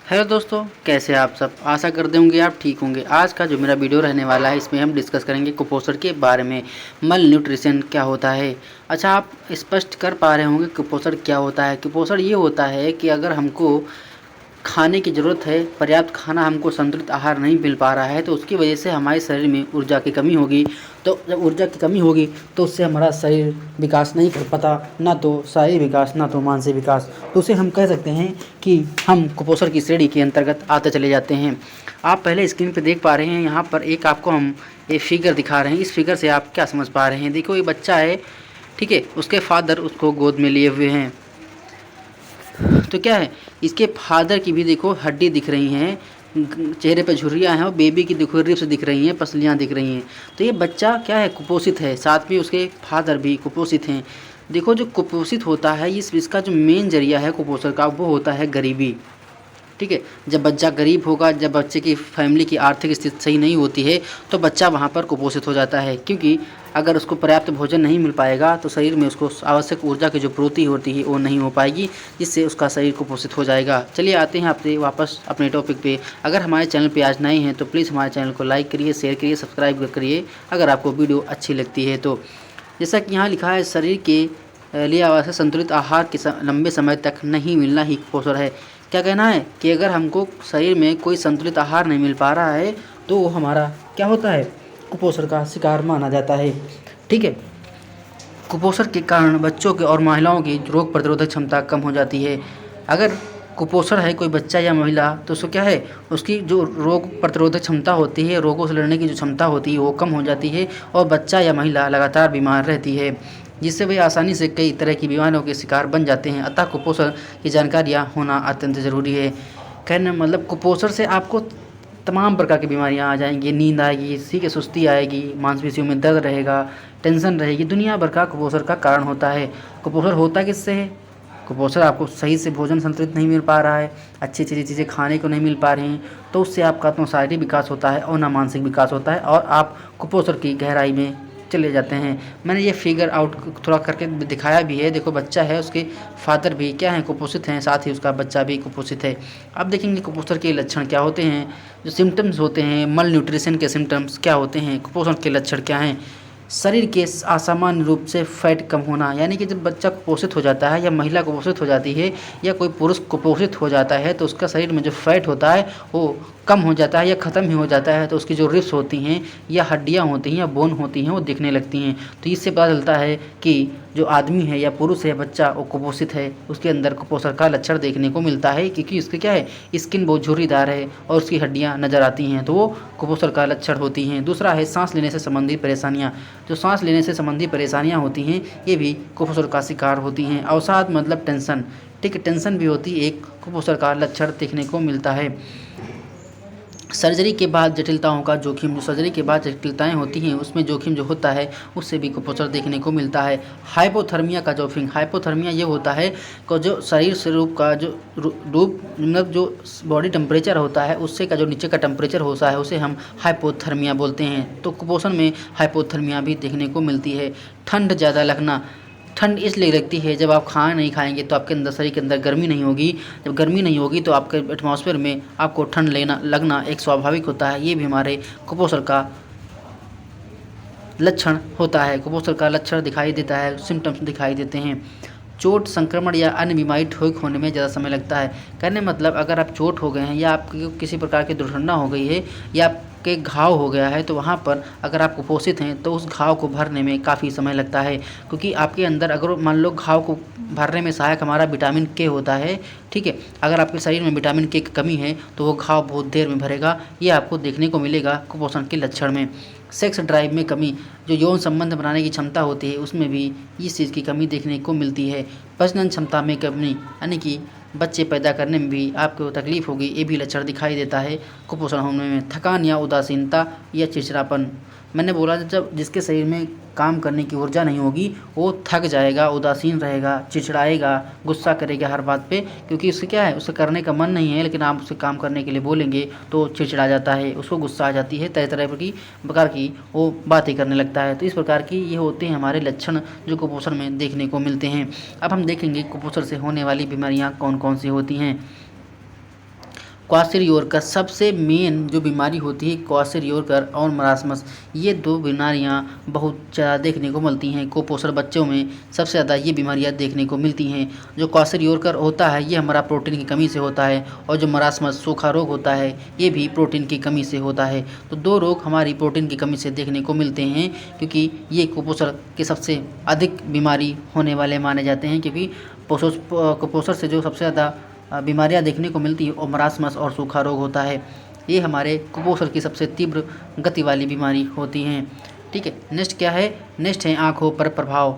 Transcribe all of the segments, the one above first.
Hello दोस्तों, कैसे आप सब। आशा करते होंगे आप ठीक होंगे। आज का जो मेरा वीडियो रहने वाला है इसमें हम डिस्कस करेंगे कुपोषण के बारे में। मल न्यूट्रिशन क्या होता है। अच्छा, आप स्पष्ट कर पा रहे होंगे कुपोषण क्या होता है। कुपोषण ये होता है कि अगर हमको खाने की ज़रूरत है, पर्याप्त खाना हमको संतुलित आहार नहीं मिल पा रहा है, तो उसकी वजह से हमारे शरीर में ऊर्जा की कमी होगी। तो जब ऊर्जा की कमी होगी तो उससे हमारा शरीर विकास नहीं कर पाता, ना तो शारीरिक विकास ना तो मानसिक विकास। तो उसे हम कह सकते हैं कि हम कुपोषण की श्रेणी के अंतर्गत आते चले जाते हैं। आप पहले स्क्रीन पर देख पा रहे हैं, यहाँ पर एक आपको हम एक फिगर दिखा रहे हैं। इस फिगर से आप क्या समझ पा रहे हैं। देखो, ये बच्चा है, ठीक है, उसके फादर उसको गोद में लिए हुए हैं। तो क्या है, इसके फादर की भी देखो हड्डी दिख रही हैं, चेहरे पे झुर्रियाँ हैं, और बेबी की देखो रिब्स दिख रही हैं, पसलियाँ दिख रही हैं। तो ये बच्चा क्या है, कुपोषित है। साथ में उसके फादर भी कुपोषित हैं। देखो, जो कुपोषित होता है इसका जो मेन जरिया है कुपोषण का, वो होता है गरीबी। ठीक है, जब बच्चा गरीब होगा, जब बच्चे की फैमिली की आर्थिक स्थिति सही नहीं होती है, तो बच्चा वहाँ पर कुपोषित हो जाता है। क्योंकि अगर उसको पर्याप्त भोजन नहीं मिल पाएगा तो शरीर में उसको आवश्यक ऊर्जा की जो पूर्ति होती है वो नहीं हो पाएगी, जिससे उसका शरीर कुपोषित हो जाएगा। चलिए आते हैं आपसे वापस अपने टॉपिक पे। अगर हमारे चैनल पे आज नए हैं तो प्लीज़ हमारे चैनल को लाइक करिए, शेयर करिए, सब्सक्राइब करिए अगर आपको वीडियो अच्छी लगती है तो। जैसा कि यहाँ लिखा है, शरीर के लिए आवश्यक संतुलित आहार के लंबे समय तक नहीं मिलना ही कुपोषण है। क्या कहना है कि अगर हमको शरीर में कोई संतुलित आहार नहीं मिल पा रहा है तो वो हमारा क्या होता है, कुपोषण का शिकार माना जाता है। ठीक है, कुपोषण के कारण बच्चों के और महिलाओं की रोग प्रतिरोधक क्षमता कम हो जाती है। अगर कुपोषण है कोई बच्चा या महिला, तो उसको क्या है, उसकी जो रोग प्रतिरोधक क्षमता होती है, रोगों से लड़ने की जो क्षमता होती है वो कम हो जाती है, और बच्चा या महिला लगातार बीमार रहती है, जिससे वे आसानी से कई तरह की बीमारियों के शिकार बन जाते हैं। अतः कुपोषण की जानकारियाँ होना अत्यंत ज़रूरी है। कहने मतलब कुपोषण से आपको तमाम प्रकार की बीमारियां आ जाएंगी, नींद आएगी, ठीक है, सुस्ती आएगी, मांसपेशियों में दर्द रहेगा, टेंशन रहेगी। दुनिया भर का कुपोषण का कारण होता है। कुपोषण होता किससे है, कुपोषण आपको सही से भोजन संतुलित नहीं मिल पा रहा है, अच्छी अच्छी चीज़ें खाने को नहीं मिल पा रही हैं, तो उससे आपका ना शारीरिक विकास होता है और ना मानसिक विकास होता है, और आप कुपोषण की गहराई में चले जाते हैं। मैंने ये फिगर आउट थोड़ा करके दिखाया भी है। देखो, बच्चा है, उसके फादर भी क्या है, कुपोषित हैं, साथ ही उसका बच्चा भी कुपोषित है। अब देखेंगे कुपोषण के लक्षण क्या होते हैं, जो सिम्टम्स होते हैं, मल न्यूट्रिशन के सिम्टम्स क्या होते हैं, कुपोषण के लक्षण क्या हैं। शरीर के असामान्य रूप से फैट कम होना, यानी कि जब बच्चा कुपोषित हो जाता है या महिला कुपोषित हो जाती है या कोई पुरुष कुपोषित हो जाता है, तो उसका शरीर में जो फैट होता है वो कम हो जाता है या ख़त्म ही हो जाता है। तो उसकी जो रिब्स होती हैं या हड्डियाँ होती हैं या बोन होती हैं वो दिखने लगती हैं। तो इससे पता चलता है कि जो आदमी है या पुरुष है, बच्चा, वो कुपोषित है, उसके अंदर कुपोषण का लक्षण देखने को मिलता है। क्योंकि उसके क्या है, स्किन बहुत झुर्रीदार है और उसकी हड्डियाँ नज़र आती हैं, तो वो कुपोषण का लक्षण होती हैं। दूसरा है सांस लेने से संबंधित परेशानियाँ। जो सांस लेने से संबंधित परेशानियाँ होती हैं ये भी कुपोषण का शिकार होती हैं। अवसाद मतलब टेंशन, ठीक है, टेंशन भी होती है, एक कुपोषण का लक्षण देखने को मिलता है। सर्जरी के बाद जटिलताओं का जोखिम, जो सर्जरी के बाद जटिलताएं होती हैं उसमें जोखिम जो होता है उससे भी कुपोषण देखने को मिलता है। हाइपोथर्मिया का जोखिम, हाइपोथर्मिया ये होता है कि जो शरीर स्वरूप का जो रूप मतलब जो बॉडी टेम्परेचर होता है उससे का जो नीचे का टेम्परेचर होता है उसे हम हाइपोथर्मिया बोलते हैं। तो कुपोषण में हाइपोथर्मिया भी देखने को मिलती है। ठंड ज़्यादा लगना, ठंड इसलिए लगती है जब आप खाना नहीं खाएंगे तो आपके अंदर, शरीर के अंदर गर्मी नहीं होगी। जब गर्मी नहीं होगी तो आपके एटमॉस्फेयर में आपको ठंड लगना एक स्वाभाविक होता है। ये भी हमारे कुपोषण का लक्षण होता है, कुपोषण का लक्षण दिखाई देता है, सिम्टम्स दिखाई देते हैं। चोट, संक्रमण या अन्य बीमारी ठीक होने में ज़्यादा समय लगता है। कहने मतलब अगर आप चोट हो गए हैं या आपकी किसी प्रकार की दुर्घटना हो गई है या आपके घाव हो गया है, तो वहाँ पर अगर आप कुपोषित हैं तो उस घाव को भरने में काफ़ी समय लगता है। क्योंकि आपके अंदर अगर मान लो घाव को भरने में सहायक हमारा विटामिन के होता है, ठीक है, अगर आपके शरीर में विटामिन के की कमी है तो वो घाव बहुत देर में भरेगा। ये आपको देखने को मिलेगा कुपोषण के लक्षण में। सेक्स ड्राइव में कमी, जो यौन संबंध बनाने की क्षमता होती है उसमें भी इस चीज़ की कमी देखने को मिलती है। प्रजनन क्षमता में कमी, यानी कि बच्चे पैदा करने में भी आपको तकलीफ होगी, ये भी लक्षण दिखाई देता है कुपोषण होने में। थकान या उदासीनता या चिड़चिड़ापन, मैंने बोला जब जिसके शरीर में काम करने की ऊर्जा नहीं होगी वो थक जाएगा, उदासीन रहेगा, चिड़चिड़ाएगा, गुस्सा करेगा हर बात पे, क्योंकि उससे क्या है, उसे करने का मन नहीं है लेकिन आप उसे काम करने के लिए बोलेंगे तो चिड़चिड़ा जाता है, उसको गुस्सा आ जाती है, तरह तरह की प्रकार की वो बातें करने लगता है। तो इस प्रकार की ये होते हैं हमारे लक्षण जो कुपोषण में देखने को मिलते हैं। अब हम देखेंगे कुपोषण से होने वाली बीमारियाँ कौन कौन सी होती हैं। क्वाशरियोरकर सबसे मेन जो बीमारी होती है क्वाशरियोरकर और मरासमस, ये दो बीमारियां बहुत ज़्यादा देखने को मिलती हैं। कुपोषण बच्चों में सबसे ज़्यादा ये बीमारियां देखने को मिलती हैं। जो क्वाशरियोरकर होता है ये हमारा प्रोटीन की कमी से होता है, और जो मरासमस सूखा रोग होता है ये भी प्रोटीन की कमी से होता है। तो दो रोग हमारी प्रोटीन की कमी से देखने को मिलते हैं, क्योंकि ये कुपोषण के सबसे अधिक बीमारी होने वाले माने जाते हैं। क्योंकि कुपोषण से जो सबसे ज़्यादा बीमारियां देखने को मिलती है और मरासमस और सूखा रोग होता है। ये हमारे कुपोषण की सबसे तीव्र गति वाली बीमारी होती हैं। ठीक है, नेक्स्ट क्या है? नेक्स्ट है आँखों पर प्रभाव।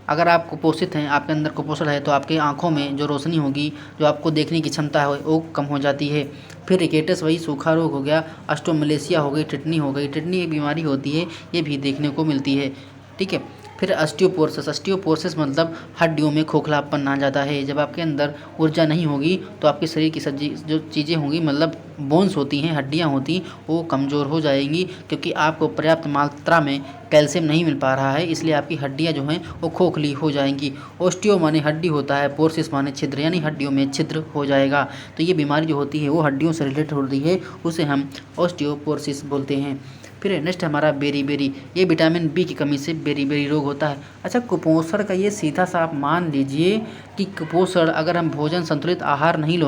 अगर आप कुपोषित हैं, आपके अंदर कुपोषण है, तो आपकी आँखों में जो रोशनी होगी, जो आपको देखने की क्षमता है वो कम हो जाती है। फिर रिकेटस वही सूखा रोग हो गया, ऑस्टियोमलेशिया हो गई, टिटनी हो गई। टिटनी एक बीमारी होती है, ये भी देखने को मिलती है। ठीक है, फिर ऑस्टियोपोरोसिस। ऑस्टियोपोरोसिस मतलब हड्डियों में खोखलापन आ जाता है। जब आपके अंदर ऊर्जा नहीं होगी तो आपके शरीर की सज्जी जो चीज़ें होंगी, मतलब बोन्स होती हैं, हड्डियां होती, वो कमज़ोर हो जाएंगी, क्योंकि आपको पर्याप्त मात्रा में कैल्शियम नहीं मिल पा रहा है, इसलिए आपकी हड्डियां जो हैं वो खोखली हो जाएंगी। ऑस्टियो माने हड्डी होता है, पोरोसिस माने छिद्र, यानी हड्डियों में छिद्र हो जाएगा। तो ये बीमारी जो होती है वो हड्डियों से रिलेटेड होती है, उसे हम ऑस्टियोपोरोसिस बोलते हैं। फिर नेक्स्ट हमारा बेरी। ये विटामिन बी की कमी से बेरी रोग होता है। अच्छा, कुपोषण का ये सीधा सा आप मान लीजिए कि कुपोषण, अगर हम भोजन संतुलित आहार नहीं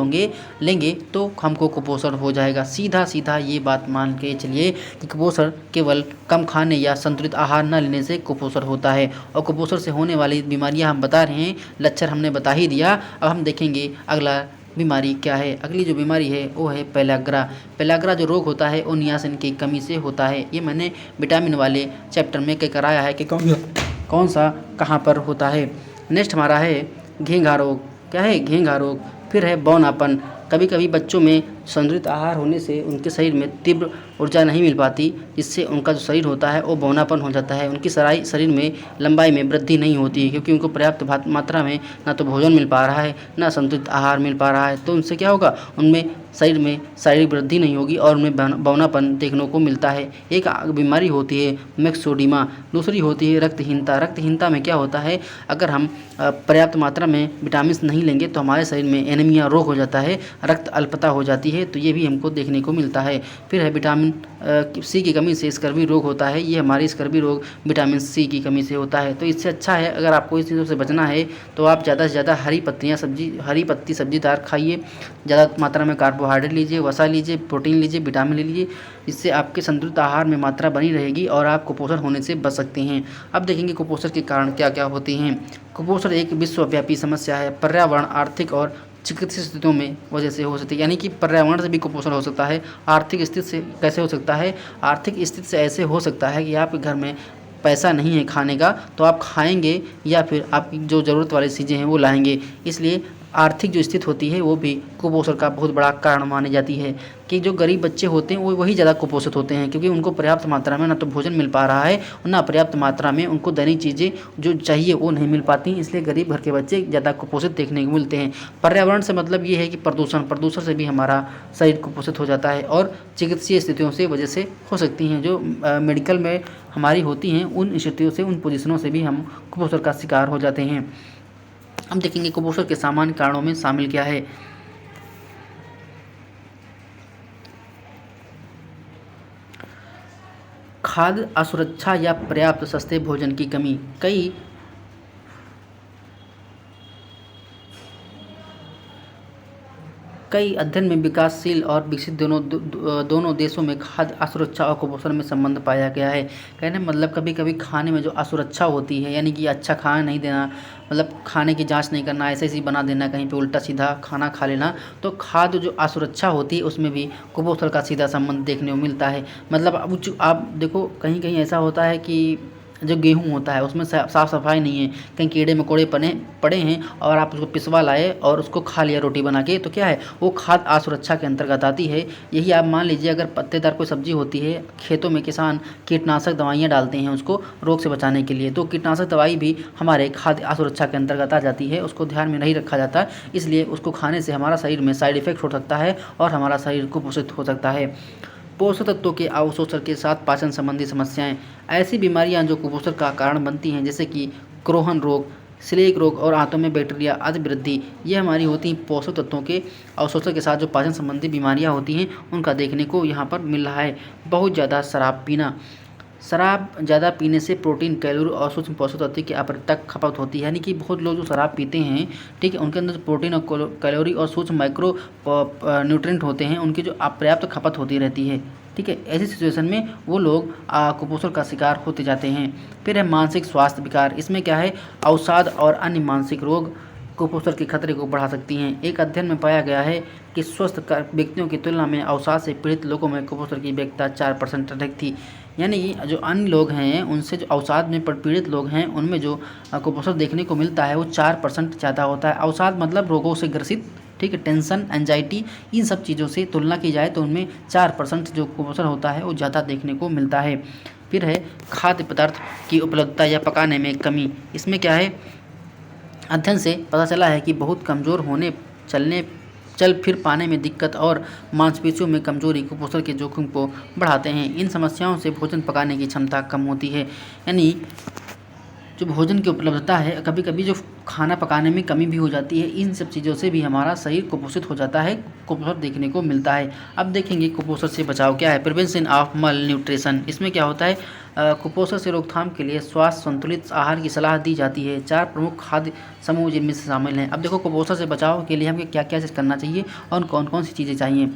लेंगे तो हमको कुपोषण हो जाएगा। सीधा ये बात मान के चलिए कि कुपोषण केवल कम खाने या संतुलित आहार न लेने से कुपोषण होता है। और कुपोषण से होने वाली बीमारियां हम बता रहे हैं, लक्षण हमने बता ही दिया। अब हम देखेंगे अगला बीमारी क्या है। अगली जो बीमारी है वो है पेलाग्रा जो रोग होता है वो नियासिन की कमी से होता है। ये मैंने विटामिन वाले चैप्टर में कराया है कि कौन सा कहाँ पर होता है। नेक्स्ट हमारा है घेंघा रोग। क्या है? घेंघा रोग। फिर है बौनापन। कभी कभी बच्चों में संतुलित आहार होने से उनके शरीर में तीव्र ऊर्जा नहीं मिल पाती, जिससे उनका जो शरीर होता है वो बौनापन हो जाता है। उनकी शरीर में लंबाई में वृद्धि नहीं होती है, क्योंकि उनको पर्याप्त मात्रा में ना तो भोजन मिल पा रहा है, ना संतुलित आहार मिल पा रहा है। तो उनसे क्या होगा? उनमें शरीर में शारीरिक वृद्धि नहीं होगी और उनमें बौनापन देखने को मिलता है। एक बीमारी होती है मैक्सोडीमा, दूसरी होती है रक्तहीनता में क्या होता है? अगर हम पर्याप्त मात्रा में विटामिन नहीं लेंगे तो हमारे शरीर में एनीमिया रोग हो जाता है, रक्त अल्पता हो जाती है। तो ये भी हमको देखने को मिलता है। फिर है विटामिन सी की कमी से स्कर्वी रोग होता है। ये हमारी स्कर्वी रोग विटामिन सी की कमी से होता है। तो इससे अच्छा है, अगर आपको इस चीज़ों से बचना है तो आप ज़्यादा से ज़्यादा हरी पत्ती सब्जीदार खाइए, ज़्यादा मात्रा में कार्बोहाइड्रेट लीजिए, वसा लीजिए, प्रोटीन लीजिए, विटामिन ले लीजिए। इससे आपके संतुलित आहार में मात्रा बनी रहेगी और आप कुपोषण होने से बच सकते हैं। अब देखेंगे कुपोषण के कारण क्या क्या होते हैं। कुपोषण एक विश्वव्यापी समस्या है। पर्यावरण, आर्थिक और चिकित्सीय स्थितियों में वजह से हो सकती है। यानी कि पर्यावरण से भी कुपोषण हो सकता है। आर्थिक स्थिति से कैसे हो सकता है? आर्थिक स्थिति से ऐसे हो सकता है कि आपके घर में पैसा नहीं है खाने का, तो आप खाएंगे या फिर आपकी जो ज़रूरत वाली चीज़ें हैं वो लाएंगे। इसलिए आर्थिक जो स्थिति होती है वो भी कुपोषण का बहुत बड़ा कारण मानी जाती है। कि जो गरीब बच्चे होते हैं वो वही ज़्यादा कुपोषित होते हैं, क्योंकि उनको पर्याप्त मात्रा में ना तो भोजन मिल पा रहा है और ना पर्याप्त मात्रा में उनको दैनिक चीज़ें जो चाहिए वो नहीं मिल पाती, इसलिए गरीब घर के बच्चे ज़्यादा कुपोषित देखने को मिलते हैं। पर्यावरण से मतलब ये है कि प्रदूषण से भी हमारा शरीर कुपोषित हो जाता है, और चिकित्सीय स्थितियों से वजह से हो सकती हैं जो मेडिकल में हमारी होती हैं, उन स्थितियों से, उन पोजिशनों से भी हम कुपोषण का शिकार हो जाते हैं। हम देखेंगे कुपोषण के सामान्य कारणों में शामिल क्या है। खाद्य असुरक्षा या पर्याप्त सस्ते भोजन की कमी। कई अध्ययन में विकासशील और विकसित दोनों देशों में खाद्य असुरक्षा और कुपोषण में संबंध पाया गया है। कहने मतलब कभी कभी खाने में जो असुरक्षा होती है, यानी कि अच्छा खाना नहीं देना, मतलब खाने की जांच नहीं करना, ऐसे ही बना देना, कहीं पे उल्टा सीधा खाना खा लेना, तो खाद्य जो असुरक्षा होती है उसमें भी कुपोषण का सीधा संबंध देखने को मिलता है। मतलब अब आप देखो कहीं कहीं ऐसा होता है कि जो गेहूँ होता है उसमें साफ़ सफाई नहीं है, कहीं कीड़े मकोड़े पड़े हैं और आप उसको पिसवा लाए और उसको खा लिया रोटी बना के, तो क्या है वो खाद्य असुरक्षा के अंतर्गत आती है। यही आप मान लीजिए अगर पत्तेदार कोई सब्जी होती है, खेतों में किसान कीटनाशक दवाइयाँ डालते हैं उसको रोग से बचाने के लिए, तो कीटनाशक दवाई भी हमारे खाद्य असुरक्षा के अंतर्गत आ जाती है। उसको ध्यान में नहीं रखा जाता, इसलिए उसको खाने से हमारा शरीर में साइड इफेक्ट हो सकता है और हमारा शरीर कुपोषित हो सकता है। पोषक तत्वों के अवशोषण के साथ पाचन संबंधी समस्याएं। ऐसी बीमारियां जो कुपोषण का कारण बनती हैं, जैसे कि क्रोहन रोग, सिलेक रोग और आंतों में बैक्टीरिया आदि वृद्धि, ये हमारी होती हैं पोषक तत्वों के अवशोषण के साथ जो पाचन संबंधी बीमारियां होती हैं उनका देखने को यहाँ पर मिल रहा है। बहुत ज़्यादा शराब पीना, शराब ज़्यादा पीने से प्रोटीन, कैलोरी और सूक्ष्म पोषक तत्व की अपर्याप्त खपत होती है। यानी कि बहुत लोग जो शराब पीते हैं, ठीक है, उनके अंदर जो प्रोटीन और कैलोरी और सूक्ष्म माइक्रो न्यूट्रिएंट होते हैं, उनकी जो अपर्याप्त खपत होती रहती है। ठीक है, ऐसी सिचुएशन में वो लोग कुपोषण का शिकार होते जाते हैं। फिर है मानसिक स्वास्थ्य विकार। इसमें क्या है, अवसाद और अन्य मानसिक रोग कुपोषण के खतरे को बढ़ा सकती हैं। एक अध्ययन में पाया गया है कि स्वस्थ व्यक्तियों की तुलना में अवसाद से पीड़ित लोगों में कुपोषण की वैधता 4% अधिक थी। यानी कि जो अन्य लोग हैं उनसे जो अवसाद में पीड़ित लोग हैं उनमें जो कुपोषण देखने को मिलता है वो 4% ज़्यादा होता है। अवसाद मतलब रोगों से ग्रसित, ठीक है, टेंशन, एंजाइटी, इन सब चीज़ों से तुलना की जाए तो उनमें 4% जो कुपोषण होता है वो ज़्यादा देखने को मिलता है। फिर है खाद्य पदार्थ की उपलब्धता या पकाने में कमी। इसमें क्या है, अध्ययन से पता चला है कि बहुत कमज़ोर होने, चल फिर पाने में दिक्कत और मांसपेशियों में कमजोरी कुपोषण के जोखिम को बढ़ाते हैं। इन समस्याओं से भोजन पकाने की क्षमता कम होती है। यानी जो भोजन की उपलब्धता है, कभी कभी जो खाना पकाने में कमी भी हो जाती है, इन सब चीज़ों से भी हमारा शरीर कुपोषित हो जाता है, कुपोषण देखने को मिलता है। अब देखेंगे कुपोषण से बचाव क्या है, प्रिवेंशन ऑफ मल न्यूट्रिशन। इसमें क्या होता है, कुपोषण से रोकथाम के लिए स्वास्थ्य संतुलित आहार की सलाह दी जाती है। 4 प्रमुख खाद्य समूह जिनमें से शामिल हैं। अब देखो कुपोषण से बचाव के लिए हमें क्या क्या चीज़ करना चाहिए और कौन कौन सी चीज़ें चाहिए।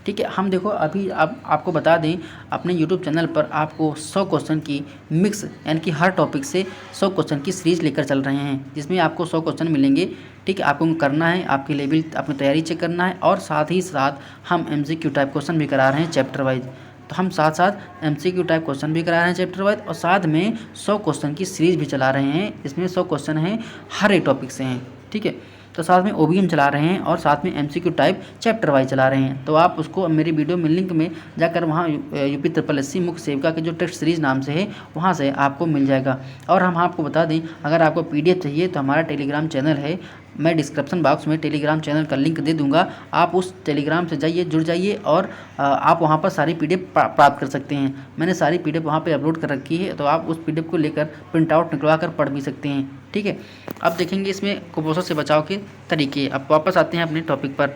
ठीक है, हम देखो अभी आपको बता दें, अपने YouTube चैनल पर आपको 100 क्वेश्चन की मिक्स, यानी कि हर टॉपिक से 100 क्वेश्चन की सीरीज लेकर चल रहे हैं, जिसमें आपको 100 क्वेश्चन मिलेंगे। ठीक है, आपको करना है, आपकी लेवल, अपनी तैयारी चेक करना है, और साथ ही साथ हम MCQ टाइप क्वेश्चन भी करा रहे हैं चैप्टर वाइज। तो हम साथ साथ MCQ टाइप क्वेश्चन भी करा रहे हैं चैप्टर वाइज, और साथ में 100 क्वेश्चन की सीरीज भी चला रहे हैं। इसमें 100 क्वेश्चन हैं, हर एक टॉपिक से हैं। ठीक है, तो साथ में OBM चला रहे हैं और साथ में MCQ टाइप चैप्टर वाइज चला रहे हैं। तो आप उसको मेरी वीडियो में लिंक में जाकर वहाँ UPSSC मुख्य सेविका के जो टेस्ट सीरीज नाम से है वहाँ से आपको मिल जाएगा। और हम आपको बता दें, अगर आपको PDF चाहिए तो हमारा टेलीग्राम चैनल है, मैं डिस्क्रिप्शन बॉक्स में टेलीग्राम चैनल का लिंक दे दूंगा। आप उस टेलीग्राम से जाइए, जुड़ जाइए, और आप वहाँ पर सारी PDF प्राप्त कर सकते हैं। मैंने सारी PDF वहाँ पे अपलोड कर रखी है, तो आप उस PDF को लेकर प्रिंट आउट निकलवा कर पढ़ भी सकते हैं। ठीक है, अब देखेंगे इसमें कुपोषण से बचाव के तरीके। अब वापस आते हैं अपने टॉपिक पर।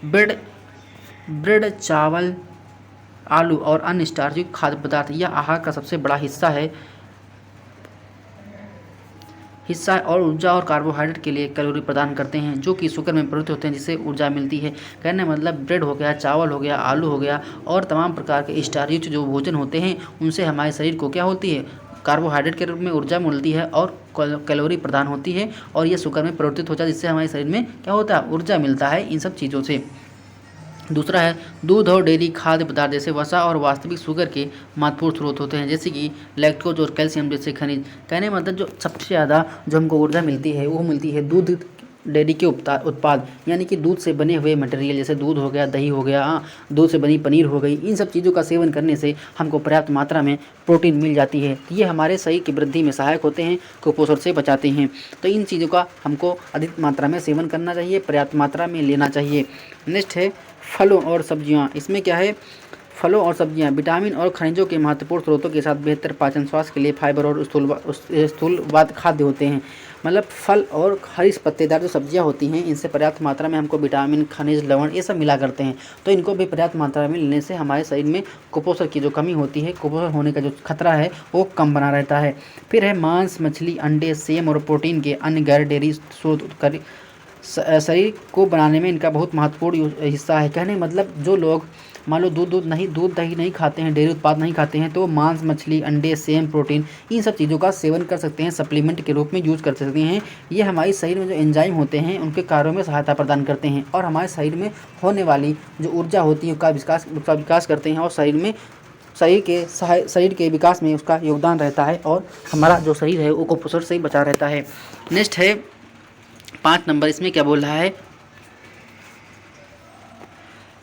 ब्रेड, चावल, आलू और अन्य स्टार्चयुक्त खाद्य पदार्थ यह आहार का सबसे बड़ा हिस्सा है और ऊर्जा और कार्बोहाइड्रेट के लिए कैलोरी प्रदान करते हैं, जो कि शुगर में परिवर्तित होते हैं, जिससे ऊर्जा मिलती है। कहने मतलब ब्रेड हो गया, चावल हो गया, आलू हो गया और तमाम प्रकार के स्टार्चयुक्त जो भोजन होते हैं उनसे हमारे शरीर को क्या होती है, कार्बोहाइड्रेट के रूप में ऊर्जा मिलती है और कैलोरी प्रदान होती है, और ये शुगर में परिवर्तित होता है, जिससे हमारे शरीर में क्या होता है, ऊर्जा मिलता है इन सब चीज़ों से। दूसरा है दूध और डेयरी खाद्य पदार्थ जैसे वसा और वास्तविक शुगर के महत्वपूर्ण स्रोत होते हैं, जैसे कि लैक्टोज और कैल्शियम जैसे खनिज। कहने मतलब जो सबसे ज़्यादा जो हमको ऊर्जा मिलती है वो मिलती है दूध, डेयरी के उत्पाद, यानी कि दूध से बने हुए मटेरियल, जैसे दूध हो गया, दही हो गया, दूध से बनी पनीर हो गई। इन सब चीज़ों का सेवन करने से हमको पर्याप्त मात्रा में प्रोटीन मिल जाती है। ये हमारे शरीर की वृद्धि में सहायक होते हैं, कुपोषण से बचाते हैं। तो इन चीज़ों का हमको अधिक मात्रा में सेवन करना चाहिए, पर्याप्त मात्रा में लेना चाहिए। नेक्स्ट है फलों और सब्जियां। इसमें क्या है, फलों और सब्जियां विटामिन और खनिजों के महत्वपूर्ण स्रोतों के साथ बेहतर पाचन स्वास्थ्य के लिए फाइबर और स्थूलवाद खाद्य होते हैं। मतलब फल और हरी पत्तेदार जो सब्जियां होती हैं, इनसे पर्याप्त मात्रा में हमको विटामिन, खनिज, लवण ये सब मिला करते हैं। तो इनको भी पर्याप्त मात्रा में लेने से हमारे शरीर में कुपोषण की जो कमी होती है, कुपोषण होने का जो खतरा है वो कम बना रहता है। फिर है मांस, मछली, अंडे, सेम और प्रोटीन के अन्य गैर डेयरी स्रोत शरीर को बनाने में इनका बहुत महत्वपूर्ण हिस्सा है। कहने मतलब जो लोग मान लो दूध दही नहीं खाते हैं, डेयरी उत्पाद नहीं खाते हैं, तो मांस, मछली, अंडे, सेम, प्रोटीन इन सब चीज़ों का सेवन कर सकते हैं, सप्लीमेंट के रूप में यूज़ कर सकते हैं। ये हमारे शरीर में जो एंजाइम होते हैं उनके कार्यों में सहायता प्रदान करते हैं, और हमारे शरीर में होने वाली जो ऊर्जा होती है उसका विकास करते हैं, और शरीर के विकास में उसका योगदान रहता है, और हमारा जो शरीर है वो कुपोषण से बचा रहता है। नेक्स्ट है 5 नंबर, इसमें क्या बोल रहा है,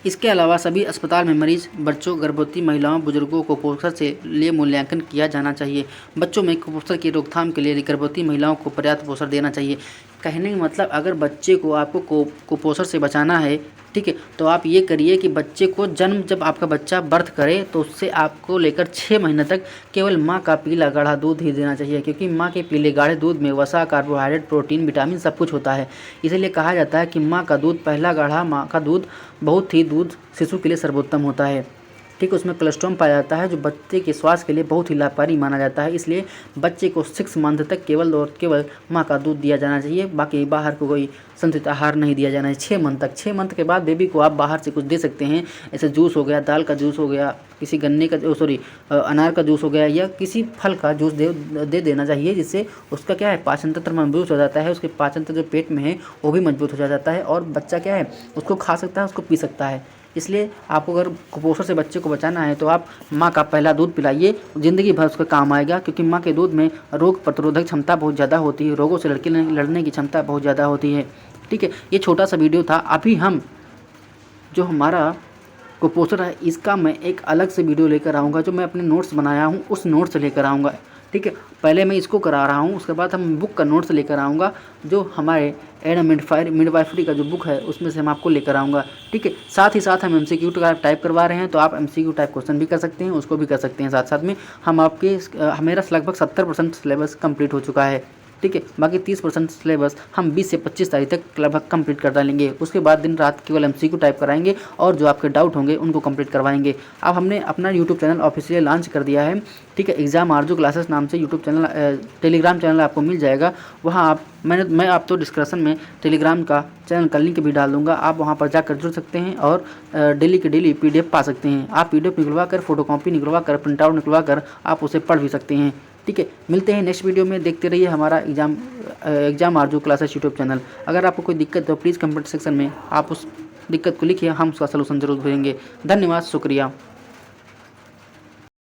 इसके अलावा सभी अस्पताल में मरीज, बच्चों, गर्भवती महिलाओं, बुजुर्गों को कुपोषण से लिए मूल्यांकन किया जाना चाहिए। बच्चों में कुपोषण की रोकथाम के लिए गर्भवती महिलाओं को पर्याप्त पोषण देना चाहिए। कहने का मतलब अगर बच्चे को आपको कुपोषण से बचाना है, ठीक है, तो आप ये करिए कि बच्चे को जब आपका बच्चा बर्थ करे तो उससे आपको लेकर 6 महीने तक केवल माँ का पीला गाढ़ा दूध ही देना चाहिए, क्योंकि माँ के पीले गाढ़े दूध में वसा, कार्बोहाइड्रेट, प्रोटीन, विटामिन सब कुछ होता है। इसीलिए कहा जाता है कि माँ का दूध, पहला गाढ़ा माँ का दूध बहुत ही दूध शिशु के लिए सर्वोत्तम होता है, ठीक है। उसमें कोलेस्ट्रॉल पाया जाता है जो बच्चे के स्वास्थ्य के लिए बहुत ही लाभकारी माना जाता है। इसलिए बच्चे को 6 मंथ तक केवल और केवल माँ का दूध दिया जाना चाहिए, बाकी बाहर को कोई संतुलित आहार नहीं दिया जाना है 6 मंथ तक। 6 मंथ के बाद बेबी को आप बाहर से कुछ दे सकते हैं, ऐसे जूस हो गया, दाल का जूस हो गया, किसी गन्ने का अनार का जूस हो गया, या किसी फल का जूस दे देना चाहिए, जिससे उसका क्या है पाचन तंत्र मजबूत हो जाता है, उसके पाचन तंत्र जो पेट में है वो भी मजबूत हो जाता है और बच्चा क्या है उसको खा सकता है, उसको पी सकता है। इसलिए आपको अगर कुपोषण से बच्चे को बचाना है तो आप माँ का पहला दूध पिलाइए, ज़िंदगी भर उसका काम आएगा, क्योंकि माँ के दूध में रोग प्रतिरोधक क्षमता बहुत ज़्यादा होती है, रोगों से लड़ने की क्षमता बहुत ज़्यादा होती है, ठीक है। ये छोटा सा वीडियो था। अभी हम जो हमारा कुपोषण है इसका मैं एक अलग से वीडियो लेकर आऊँगा, जो मैं अपने नोट्स बनाया हूँ उस नोट्स से लेकर आऊँगा, ठीक है। पहले मैं इसको करा रहा हूँ, उसके बाद हम बुक का नोट्स लेकर आऊँगा, जो हमारे एड मिडवाइफरी का जो बुक है उसमें से हम आपको लेकर आऊँगा, ठीक है। साथ ही साथ हम MCQ टाइप करवा रहे हैं, तो आप MCQ टाइप क्वेश्चन भी कर सकते हैं, उसको भी कर सकते हैं। साथ साथ में हम आपके मेरा लगभग 70% सिलेबस कंप्लीट हो चुका है, ठीक है। बाकी 30% सिलेबस हम 20 से 25 तारीख तक लगभग कंप्लीट कर डालेंगे। उसके बाद दिन रात केवल MCQ टाइप कराएंगे और जो आपके डाउट होंगे उनको कंप्लीट करवाएंगे। अब हमने अपना यूट्यूब चैनल ऑफिशियल लॉन्च कर दिया है, ठीक है। एग्जाम आरजू क्लासेस नाम से यूट्यूब चैनल, टेलीग्राम चैनल आपको मिल जाएगा। वहाँ आप मैं आप तो डिस्क्रिप्शन में टेलीग्राम का चैनल का लिंक भी डाल दूँगा, आप वहाँ पर जाकर जुड़ सकते हैं और डेली के डेली PDF पा सकते हैं। आप PDF निकलवा कर, फोटोकॉपी निकलवा कर, प्रिंट आउट निकलवा कर आप उसे पढ़ भी सकते हैं, ठीक है। मिलते हैं नेक्स्ट वीडियो में, देखते रहिए हमारा एग्जाम आरजू क्लासेस यूट्यूब चैनल। अगर आपको कोई दिक्कत हो प्लीज़ कमेंट सेक्शन में आप उस दिक्कत को लिखिए, हम उसका सलूशन जरूर भेजेंगे। धन्यवाद, शुक्रिया।